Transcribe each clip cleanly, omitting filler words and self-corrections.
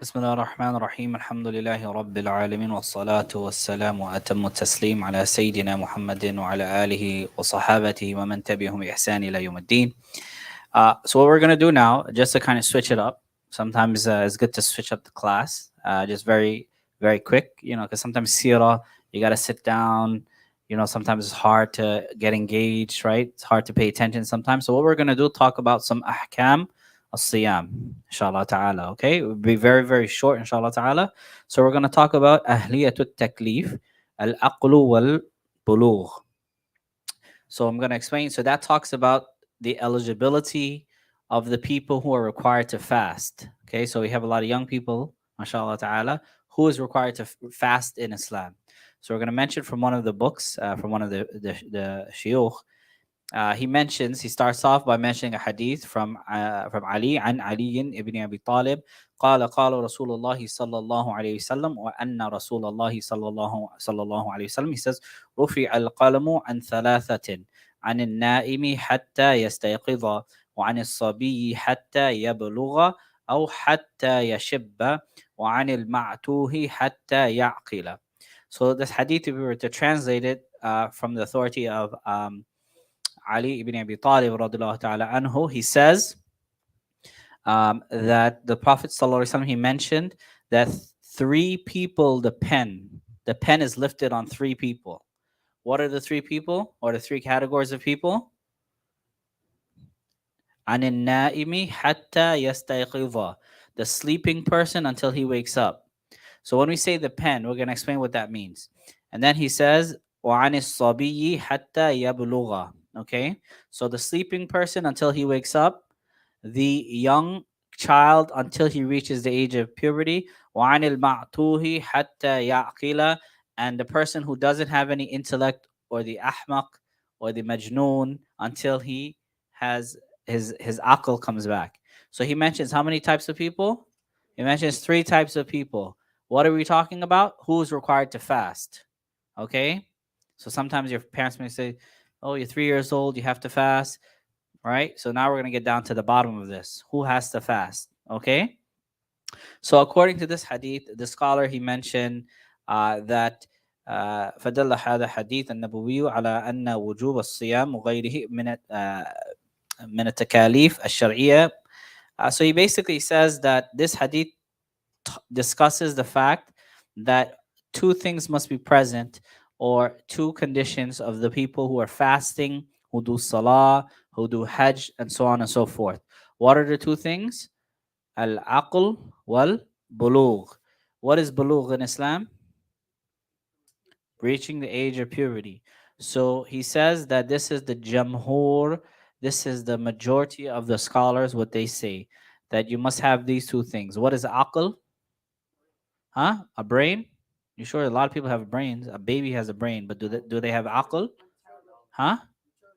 بسم الله الرحمن الرحيم الحمد لله رب العالمين والصلاة والسلام وأتم التسليم على سيدنا محمد وعلى آله وصحابته ومن تبعهم بإحسان إلى يوم الدين. So what we're going to do now, just to kind of switch it up, sometimes it's good to switch up the class, just very, very quick, because sometimes Seerah, you got to sit down, sometimes it's hard to get engaged, right? It's hard to pay attention sometimes. So what we're going to do, talk about some ahkam al-siyam, inshallah ta'ala, okay? It will be very, very short, inshallah ta'ala. So we're going to talk about ahliyatut taklif, al-aqlu wal-bulugh. So I'm going to explain. So that talks about the eligibility of the people who are required to fast. Okay, so we have a lot of young people, mashallah ta'ala, who is required to fast in Islam. So we're going to mention from one of the books, from one of the shuyukh. He starts off by mentioning a hadith from Ali an Ali ibn Abi Talib. قال قال رسول الله صلى الله عليه وسلم وأن رسول الله صلى الله عليه وسلم. He says رفع القلم عن ثلاثة عن النائم حتى يستيقظ وعن الصبي حتى يبلغ أو حتى يشب وعن المعتوه حتى يعقل. So this hadith, if we were to translate it from the authority of Ali ibn Abi Talib radiallahu ta'ala anhu, he says that the Prophet sallallahu alaihi wasallam, he mentioned that three people, the pen is lifted on three people. What are the three people, or the three categories of people? Anin naimi hatta yastayqiza, the sleeping person until he wakes up. So when we say the pen, we're going to explain what that means. And then he says وعن الصبي حتى يبلغ. Okay, so the sleeping person until he wakes up, the young child until he reaches the age of puberty, وعن المعتوه حتى يعقل, and the person who doesn't have any intellect, or the ahmaq, or the majnoon, until he has his aql comes back. So he mentions how many types of people? He mentions three types of people. What are we talking about? Who's required to fast? Okay, so sometimes your parents may say, "Oh, you're 3 years old, you have to fast." Right? So now we're going to get down to the bottom of this. Who has to fast? Okay? So according to this hadith, the scholar, he mentioned that فدل هذا حديث النبوي على أن وجوب الصيام وغيره من التكاليف الشرعية. So he basically says that this hadith discusses the fact that two things must be present, or two conditions of the people who are fasting, who do salah, who do hajj, and so on and so forth. What are the two things? Al aql wal bulugh. What is bulugh in Islam? Reaching the age of puberty. So he says that this is the jamhur, this is the majority of the scholars, what they say, that you must have these two things. What is aql? Huh? A brain? You sure a lot of people have brains? A baby has a brain, but do they have aql? Huh?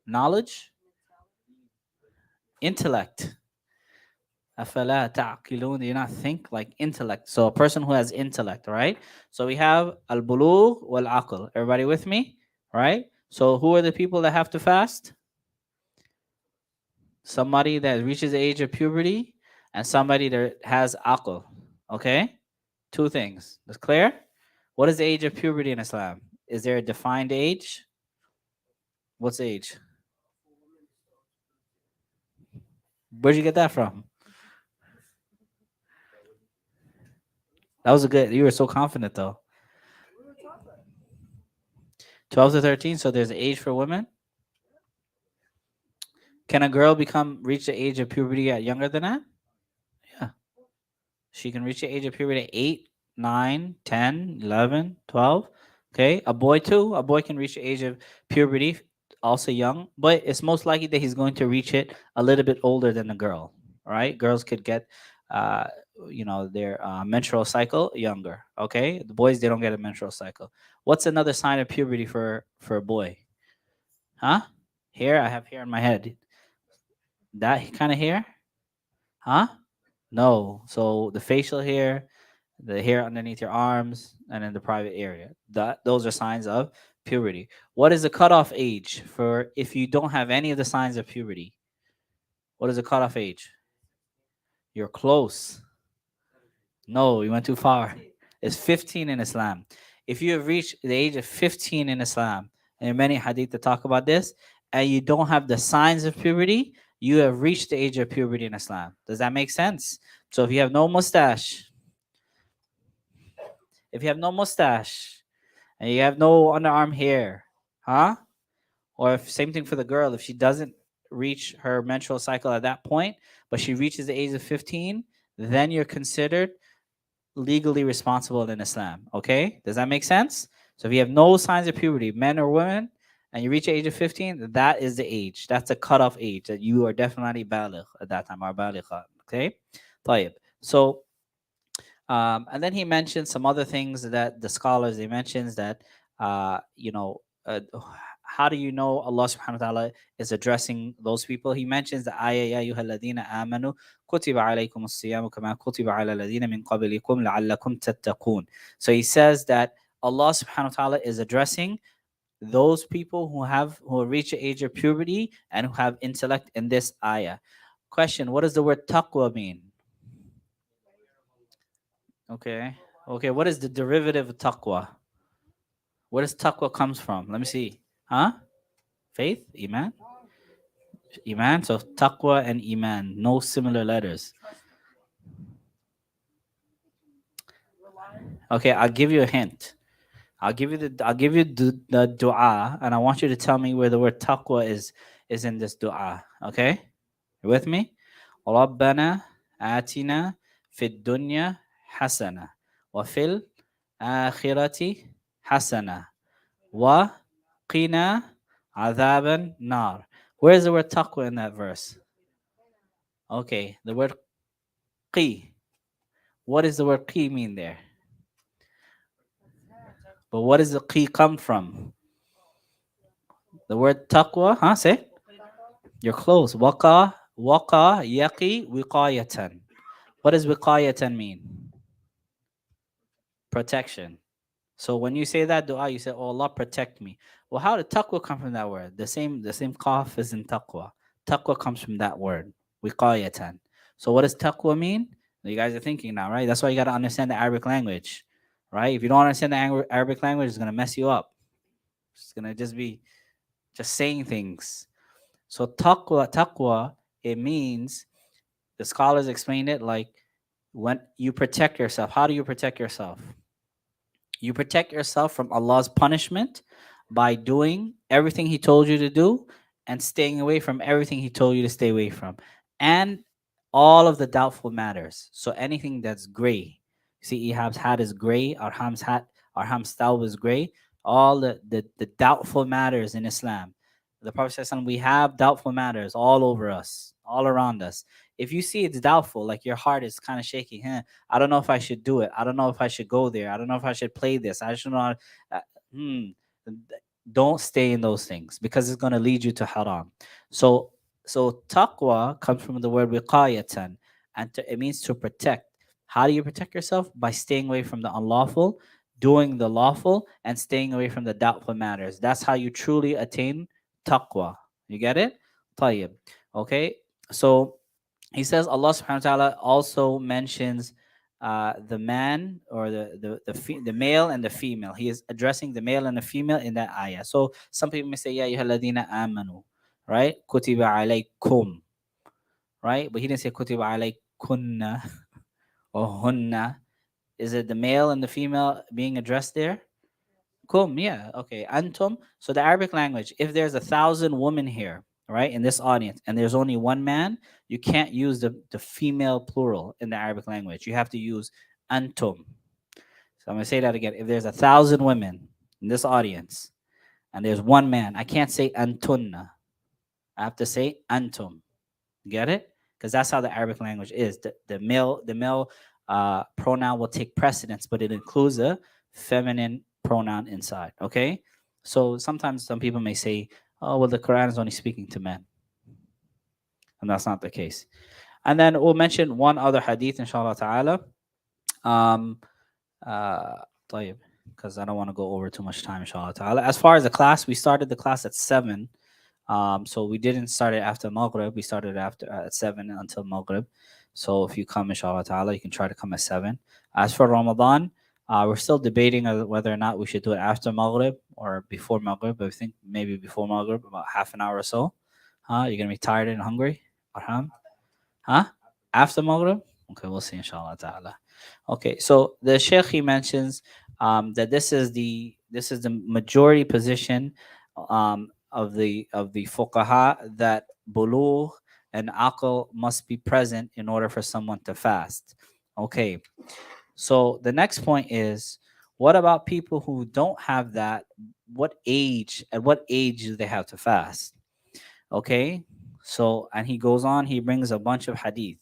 Knowledge? Intellect. Afala ta'qilun. Do you not think like intellect? So a person who has intellect, right? So we have al bulugh wal aql. Everybody with me? Right? So who are the people that have to fast? Somebody that reaches the age of puberty and somebody that has aql. Okay? Two things. That's clear? What is the age of puberty in Islam? Is there a defined age? What's age? Where'd you get that from? That was a good. You were so confident though. 12 to 13. So there's an age for women. Can a girl reach the age of puberty at younger than that? Yeah, she can reach the age of puberty at 8, 9, 10, 11, 12. Okay, a boy too. A boy can reach the age of puberty also young, but it's most likely that he's going to reach it a little bit older than the girl. Right? Girls could get uh their menstrual cycle younger. Okay, the boys, they don't get a menstrual cycle. What's another sign of puberty for a boy? Huh? Hair. I have hair in my head. That kind of hair? Huh? No. So the facial hair, the hair underneath your arms, and in the private area. Those are signs of puberty. What is the cutoff age for if you don't have any of the signs of puberty? What is the cutoff age? You're close. No, you went too far. It's 15 in Islam. If you have reached the age of 15 in Islam, and there are many hadith that talk about this, and you don't have the signs of puberty, you have reached the age of puberty in Islam. Does that make sense? So if you have no mustache, if you have no mustache, and you have no underarm hair, huh? Or if same thing for the girl, if she doesn't reach her menstrual cycle at that point, but she reaches the age of 15, then you're considered legally responsible in Islam. Okay? Does that make sense? So if you have no signs of puberty, men or women, and you reach the age of 15, that is the age. That's the cutoff age that you are definitely baligh at that time, or baligha. Okay? طيب. So and then he mentions some other things that the scholars they mentions that you know how do you know Allah subhanahu wa ta'ala is addressing those people? He mentions the ayah ya ayyuhalladhina amanu kutiba alaykum as-siyamu kama kutiba ala alladhina min qablikum la'allakum tattaqun. So he says that Allah subhanahu wa ta'ala is addressing those people who reach the age of puberty and who have intellect in this ayah. Question: what does the word taqwa mean? Okay. Okay. What is the derivative of taqwa? Where does taqwa comes from? Let me see. Huh? Faith? Iman? Iman? So taqwa and iman. No similar letters. Okay, I'll give you a hint. I'll give you the dua, and I want you to tell me where the word taqwa is in this dua. Okay? You with me? ربنا آتنا في الدنيا حسنة وفي الآخرة حسنة وقنا عذاب النار. Where's the word taqwa in that verse? Okay, the word qi. What does the word qi mean there? But what does the qi come from? The word taqwa, huh? Say. You're close. Waqa, yaqi, wiqayatan. What does wiqayatan mean? Protection. So when you say that dua, you say, "Oh Allah, protect me." Well, how did taqwa come from that word? The same qaf is in taqwa. Taqwa comes from that word, wiqayatan. So what does taqwa mean? You guys are thinking now, right? That's why you got to understand the Arabic language, right? If you don't understand the Arabic language, it's gonna mess you up. It's gonna just be just saying things. So taqwa, it means the scholars explain it like when you protect yourself. How do you protect yourself? You protect yourself from Allah's punishment by doing everything He told you to do and staying away from everything He told you to stay away from. And all of the doubtful matters. So anything that's gray. See, Ehab's hat is gray, Arham's style was gray. All the doubtful matters in Islam. The Prophet says, we have doubtful matters all over us, all around us. If you see it's doubtful, like your heart is kind of shaking, I don't know if I should do it. I don't know if I should go there. I don't know if I should play this. I should not. Hmm. Don't stay in those things because it's going to lead you to haram. So, so taqwa comes from the word wiqayatan, and it means to protect. How do you protect yourself? By staying away from the unlawful, doing the lawful, and staying away from the doubtful matters. That's how you truly attain taqwa. You get it? Tayyib. Okay. So he says Allah subhanahu wa ta'ala also mentions the man or the male and the female. He is addressing the male and the female in that ayah. So some people may say, Ya ayyuhalladhina amanu, right? Kutiba alaykum, right? But he didn't say kutiba alaykunna or hunna. Is it the male and the female being addressed there? Kum, yeah, okay. Antum. So the Arabic language, if there's 1,000 women here, right, in this audience, and there's only one man, you can't use the female plural in the Arabic language. You have to use antum. So I'm gonna say that again. If there's 1,000 women in this audience and there's one man, I can't say antunna. I have to say antum. Get it? Because that's how the Arabic language is. The male pronoun will take precedence, but it includes a feminine pronoun inside. Okay. So sometimes some people may say, "Oh, well, the Quran is only speaking to men," and that's not the case. And then we'll mention one other hadith, inshallah ta'ala. Um, uh, because I don't want to go over too much time, inshallah ta'ala. As far as the class, we started the class at 7. So we didn't start it after Maghrib. We started after at 7 until Maghrib. So if you come, inshallah ta'ala, you can try to come at 7. As for Ramadan, we're still debating whether or not we should do it after Maghrib or before Maghrib, but I think maybe before Maghrib, about half an hour or so. You're going to be tired and hungry? Arham? Huh? After Maghrib? Okay, we'll see, inshallah ta'ala. Okay, so the Sheikh, he mentions that this is the majority position of the fuqaha, that bulugh and aql must be present in order for someone to fast. Okay, so the next point is, what about people who don't have that? At what age do they have to fast? Okay, so and he goes on, he brings a bunch of hadith,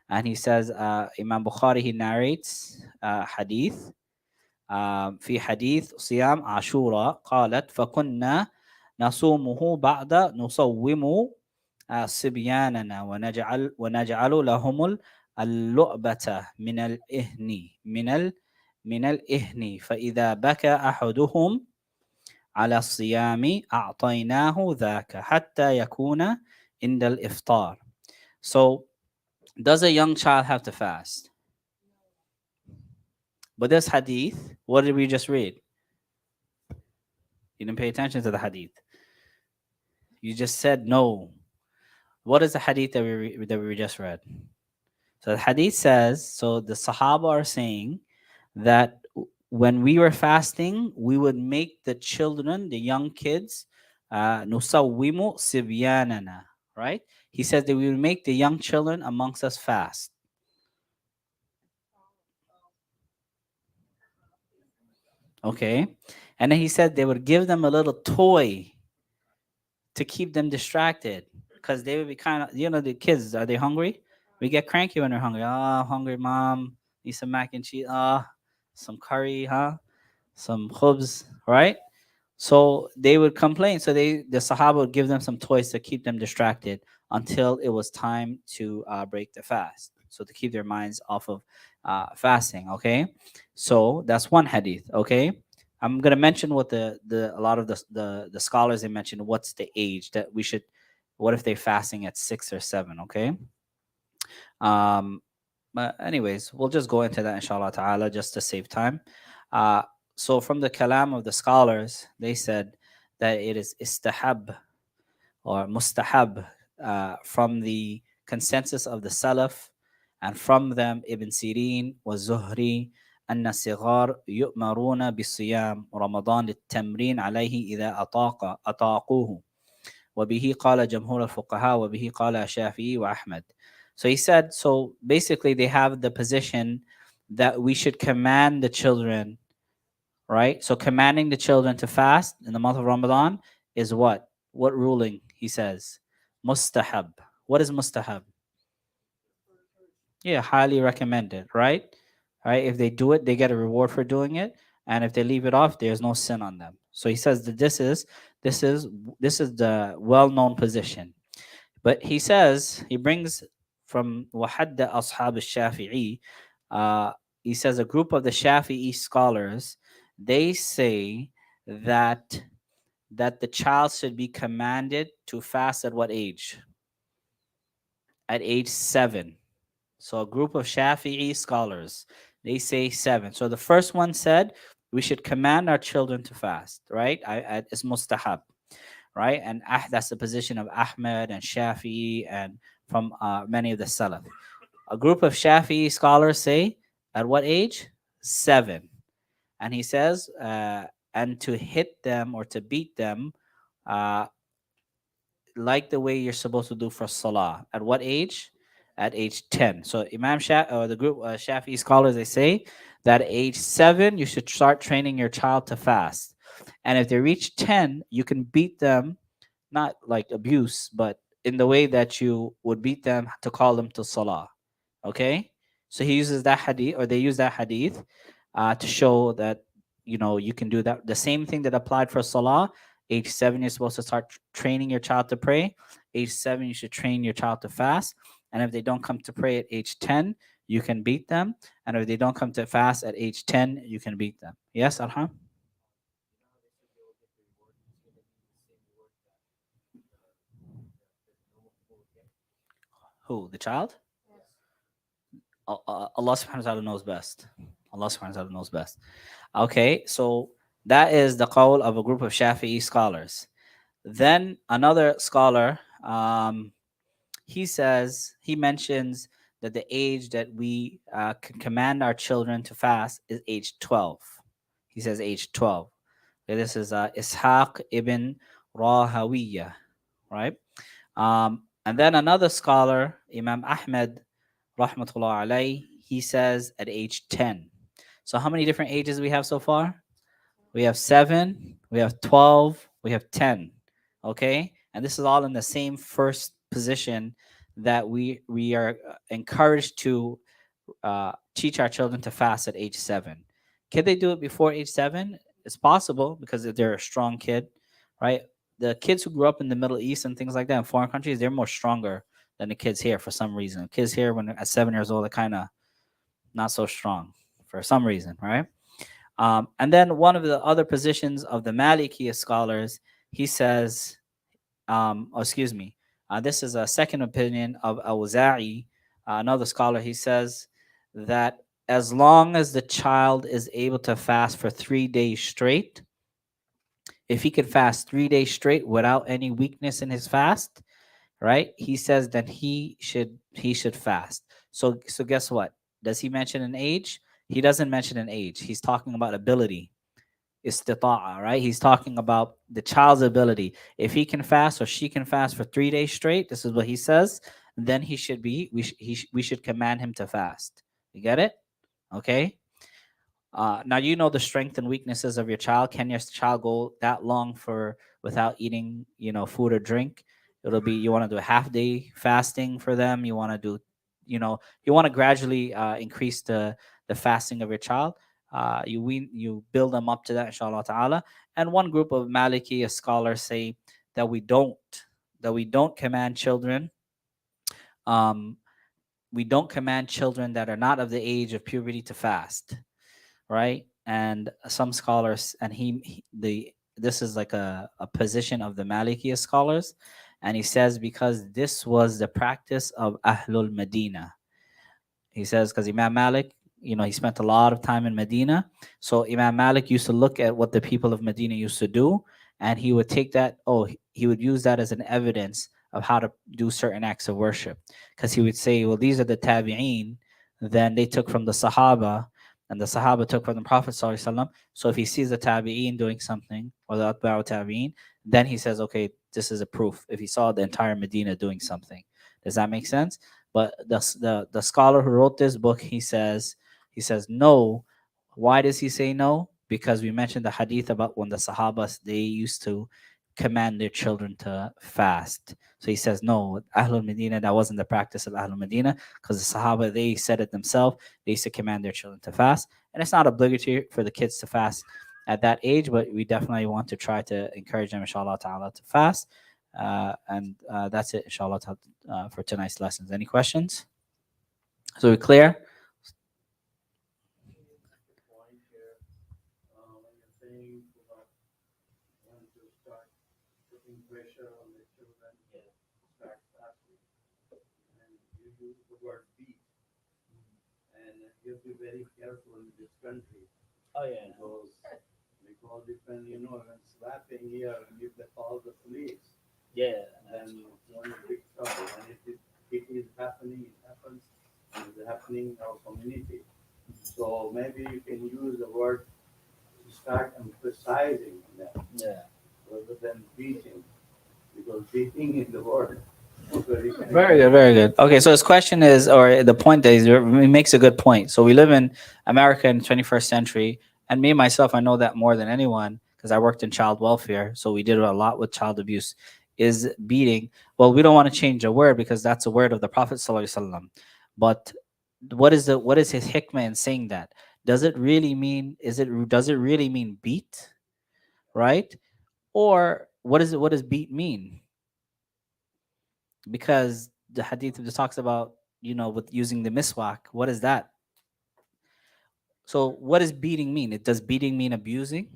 and he says, Imam Bukhari, he narrates hadith. في حديث صيام عاشوراء قالت فكنا نصومه بعد نصوم صبياننا ونجعل لهم اللؤبة من الإهن من الإهن فإذا بكى أحدهم على الصيام أعطيناه ذاك حتى يكون عند الإفطار. So, does a young child have to fast? But this hadith, what did we just read? You didn't pay attention to the hadith. You just said no. What is the hadith that we just read? So the hadith says, so the Sahaba are saying that when we were fasting, we would make the children, the young kids, nusawwimu sibyanana, right? He says that we would make the young children amongst us fast. Okay. And then he said they would give them a little toy to keep them distracted, because they would be kind of, the kids, are they hungry? We get cranky when they're hungry. Oh, hungry, mom. Need some mac and cheese. Some curry, huh? Some khubz, right? So they would complain. So the Sahaba would give them some toys to keep them distracted until it was time to break the fast. So to keep their minds off of fasting. Okay, so that's one hadith. Okay, I'm gonna mention what a lot of the scholars, they mentioned what's the age that we should. What if they're fasting at 6 or 7? Okay. Um, but anyways, we'll just go into that, inshallah ta'ala, just to save time. Uh, so from the kalam of the scholars, they said that it is istahab or mustahab, from the consensus of the Salaf, and from them Ibn Sirin was Zuhri, أن الصغار يؤمرون بصيام رمضان للتمرين عليه إذا أطاقوه وبه قال جمهور الفقهاء وبه قال الشافعي وأحمد. So he said, so basically they have the position that we should command the children, right? So commanding the children to fast in the month of Ramadan is what? What ruling? He says, mustahab. What is mustahab? Yeah, highly recommended, right? Right? If they do it, they get a reward for doing it, and if they leave it off, there's no sin on them. So he says that this is the well-known position. But he says, he brings from Wahadda Ashab al-Shafi'i, he says a group of the Shafi'i scholars, they say that the child should be commanded to fast at what age? At age 7. So a group of Shafi'i scholars, they say 7. So the first one said we should command our children to fast, right? It's mustahab, right? And that's the position of Ahmed and Shafi'i and from many of the Salaf. A group of Shafi'i scholars say at what age? 7. And he says, and to hit them or to beat them, uh, like the way you're supposed to do for Salah. At what age? At age 10. So Imam or the group Shafi'i scholars, they say that at age 7 you should start training your child to fast, and if they reach 10, you can beat them, not like abuse, but in the way that you would beat them to call them to Salah. Okay, so he uses that hadith, or they use that hadith, to show that you can do that. The same thing that applied for Salah. Age 7, you're supposed to start training your child to pray. Age 7, you should train your child to fast. And if they don't come to pray at age 10, you can beat them. And if they don't come to fast at age 10, you can beat them. Yes, Alham? Who? The child? Allah subhanahu wa ta'ala knows best. Allah subhanahu wa ta'ala knows best. Okay, so that is the qawl of a group of Shafi'i scholars. Then another scholar, he says, he mentions that the age that we can command our children to fast is age 12. He says age 12. Okay, this is Ishaq ibn Rahawiyah, right? And then another scholar, Imam Ahmed, rahmatullah alayh, he says at age 10. So how many different ages we have so far? We have 7, we have 12, we have 10. Okay? And this is all in the same first position that we are encouraged to teach our children to fast at age 7. Can they do it before age 7? It's possible because if they're a strong kid, right? The kids who grew up in the Middle East and things like that in foreign countries, they're more stronger than the kids here for some reason. Kids here, when they're at 7 years old, are kind of not so strong for some reason, right? And then one of the other positions of the Maliki scholars, he says, oh, excuse me, this is a second opinion of Awza'i, another scholar. He says that as long as the child is able to fast for 3 days straight, if he can fast 3 days straight without any weakness in his fast, right? He says that he should fast. So guess what? Does he mention an age? He doesn't mention an age. He's talking about ability, istita'a, right? He's talking about the child's ability. If he can fast or she can fast for 3 days straight, this is what he says. Then he should be. We should command him to fast. You get it? Okay. Now you know the strength and weaknesses of your child. Can your child go that long for without eating, food or drink? It'll be you want to do a half day fasting for them. You want to do, you want to gradually increase the fasting of your child. You build them up to that, inshallah ta'ala. And one group of Maliki scholars say that we don't command children. Um, we don't command children that are not of the age of puberty to fast, right? And some scholars, and the this is like a position of the Maliki scholars, and he says because this was the practice of Ahlul Medina. He says because Imam Malik, he spent a lot of time in Medina. So Imam Malik used to look at what the people of Medina used to do, and he would take that. Oh, he would use that as an evidence of how to do certain acts of worship. Because he would say, well, these are the tabi'een. Then they took from the Sahaba, and the Sahaba took from the Prophet Sallallahu Alaihi Wasallam. So if he sees the tabi'een doing something, or the Atba'u tabi'een, then he says, okay, this is a proof. If he saw the entire Medina doing something, does that make sense? But the scholar who wrote this book, he says no. Why does he say no? Because we mentioned the hadith about when the Sahabas they used to command their children to fast. So he says no, Ahlul Medina, that wasn't the practice of Ahlul Medina, because the Sahaba they said it themselves. They used to command their children to fast, and it's not obligatory for the kids to fast at that age, but we definitely want to try to encourage them, inshallah ta'ala, to fast. And that's it, inshallah, for tonight's lessons. Any questions? So we clear? Point here, when you're saying about when to start putting pressure on the children to start fasting, and you use the word beat, and you have to be very careful in this country Oh yeah. because different, when slapping here, and if they call the police, Yeah. then you're in big trouble. And it is happening, it happens, and it's happening in our community. So maybe you can use the word to start emphasizing that Yeah. rather than beating, because beating is the word. Very Very good, very good. Okay, so his question is, or the point that he makes a good point. So we live in America in the 21st century, and me myself, I know that more than anyone because I worked in child welfare. So we did a lot with child abuse. Is beating? Well, we don't want to change a word because that's a word of the Prophet Sallallahu Alaihi Wasallam. But what is his hikmah in saying that? Does it really mean beat, right? Or what does beat mean? Because the hadith just talks about with using the miswak. What is that? So what does beating mean? It does beating mean abusing?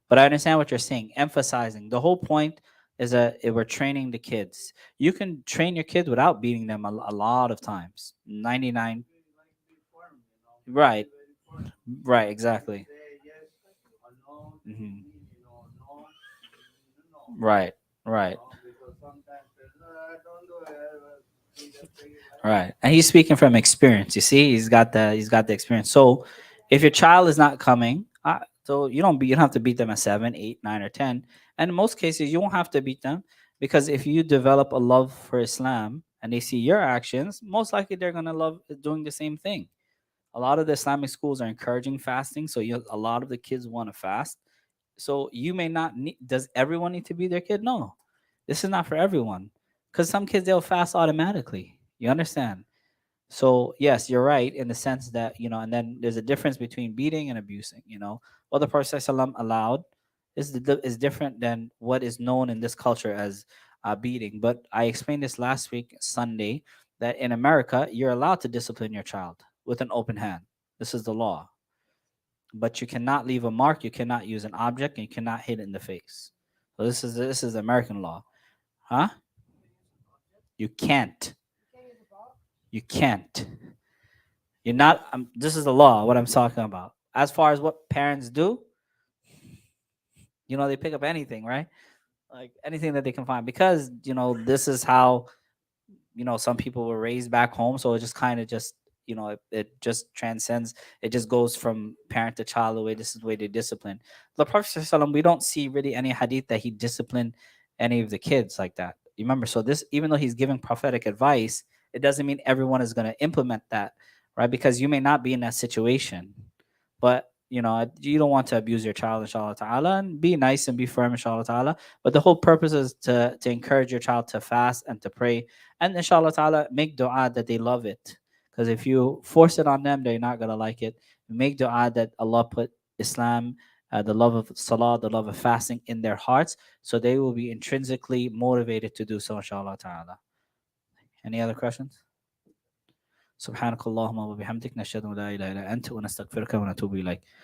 But I understand what you're saying, emphasizing. The whole point is that if we're training the kids, you can train your kids without beating them a lot of times, 99. Right, very first. right, When you exactly. say yes, alone, it Hmm. means no, it means no. Right, right, Because sometimes people don't do it. We just take it like right. that. And he's speaking from experience. You see, he's got the experience. So, if your child is not coming, so you don't have to beat them at 7, 8, 9, or 10. And in most cases, you won't have to beat them because if you develop a love for Islam and they see your actions, most likely they're gonna love doing the same thing. A lot of the Islamic schools are encouraging fasting, so a lot of the kids want to fast. So you may not need. Does everyone need to be their kid? No, this is not for everyone. Because some kids they'll fast automatically. You understand? So yes, you're right in the sense that and then there's a difference between beating and abusing. What the Prophet ﷺ allowed is different than what is known in this culture as beating. But I explained this last week Sunday that in America you're allowed to discipline your child with an open hand. This is the law, but you cannot leave a mark. You cannot use an object, and you cannot hit it in the face. So this is American law, huh? You can't. You can't. You're not. This is the law. What I'm talking about. As far as what parents do, they pick up anything, right? Like anything that they can find, because this is how some people were raised back home, so it just kind of just it just transcends. It just goes from parent to child. The way This is the way they discipline the Prophet ﷺ. We don't see really any hadith that he disciplined any of the kids like that. You remember? So this, even though he's giving prophetic advice, it doesn't mean everyone is going to implement that, right? Because you may not be in that situation, but you don't want to abuse your child, inshallah ta'ala, and be nice and be firm, inshallah ta'ala. But the whole purpose is to encourage your child to fast and to pray, and inshallah ta'ala make dua that they love it. Because if you force it on them, they're not gonna like it. Make dua that Allah put Islam, the love of salah, the love of fasting in their hearts, so they will be intrinsically motivated to do so, inshallah ta'ala. Any other questions? سبحانك اللهم وبحمدك نشهد أن لا إله إلا أنت ونستغفرك ونتوب إليك